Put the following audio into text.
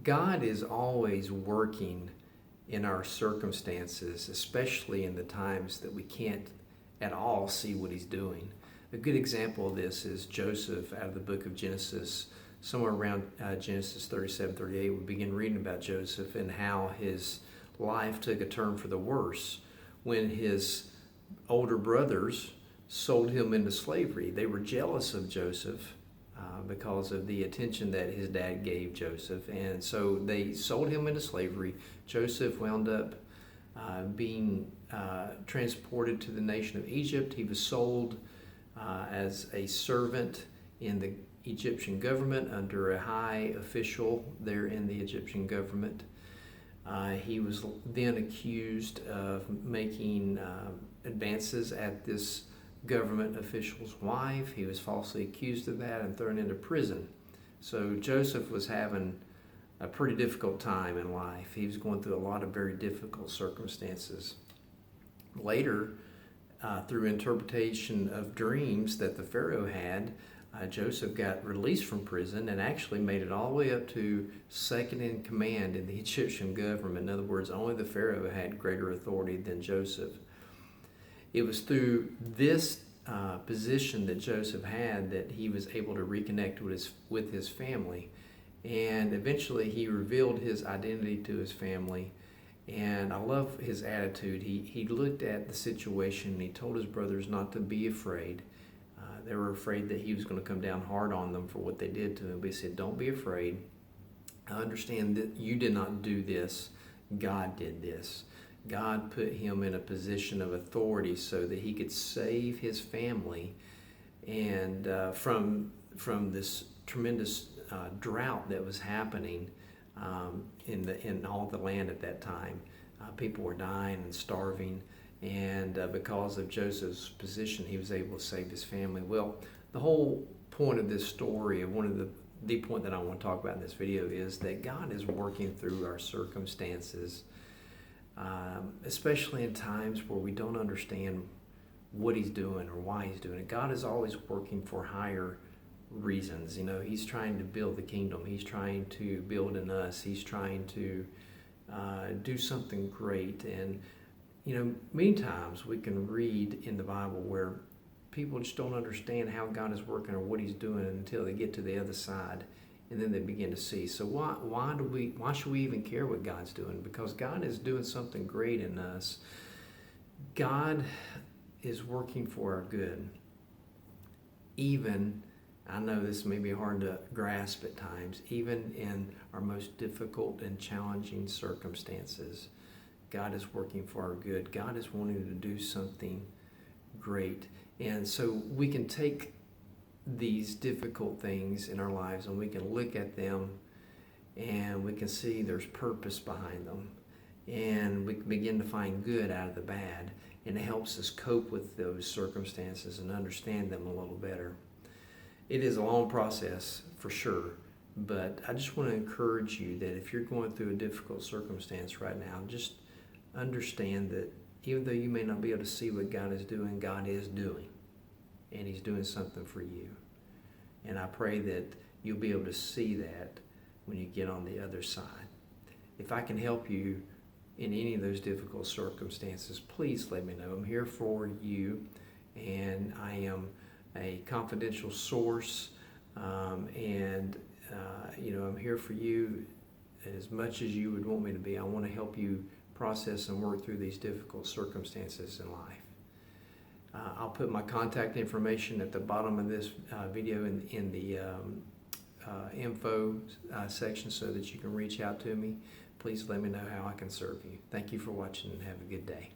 God is always working in our circumstances, especially in the times that we can't at all see what he's doing. A good example of this is Joseph out of the book of Genesis. Somewhere around Genesis 37, 38, we begin reading about Joseph and how his life took a turn for the worse when his older brothers sold him into slavery. They were jealous of Joseph because of the attention that his dad gave Joseph, and so they sold him into slavery. Joseph wound up being transported to the nation of Egypt. He was sold as a servant in the Egyptian government under a high official there in the Egyptian government. He was then accused of making advances at this government official's wife. He was falsely accused of that and thrown into prison. So Joseph was having a pretty difficult time in life. He was going through a lot of very difficult circumstances. Later, through interpretation of dreams that the Pharaoh had, Joseph got released from prison and actually made it all the way up to second in command in the Egyptian government. In other words, only the Pharaoh had greater authority than Joseph. It was through this position that Joseph had that he was able to reconnect with his family. And eventually he revealed his identity to his family. And I love his attitude. He looked at the situation and he told his brothers not to be afraid. They were afraid that he was going to come down hard on them for what they did to him. But he said, don't be afraid. I understand that you did not do this. God did this. God put him in a position of authority so that he could save his family and from this tremendous drought that was happening in all the land at that time. People were dying and starving, and because of Joseph's position, he was able to save his family. Well, the whole point of this story, and one of the point that I want to talk about in this video, is that God is working through our circumstances, especially in times where we don't understand what he's doing or why he's doing it. God is always working for higher reasons. You know, he's trying to build the kingdom. He's trying to build in us. He's trying to do something great. And, you know, many times we can read in the Bible where people just don't understand how God is working or what he's doing until they get to the other side. And then they begin to see. So why should we even care what God's doing? Because God is doing something great in us. God is working for our good. Even, I know this may be hard to grasp at times, even in our most difficult and challenging circumstances, God is working for our good. God is wanting to do something great. And so we can take these difficult things in our lives and we can look at them and we can see there's purpose behind them, and we can begin to find good out of the bad, and it helps us cope with those circumstances and understand them a little better. It is a long process for sure, but I just want to encourage you that if you're going through a difficult circumstance right now, just understand that even though you may not be able to see what God is doing, and he's doing something for you. And I pray that you'll be able to see that when you get on the other side. If I can help you in any of those difficult circumstances, please let me know. I'm here for you, and I am a confidential source, and I'm here for you as much as you would want me to be. I want to help you process and work through these difficult circumstances in life. I'll put my contact information at the bottom of this video in the info section so that you can reach out to me. Please let me know how I can serve you. Thank you for watching and have a good day.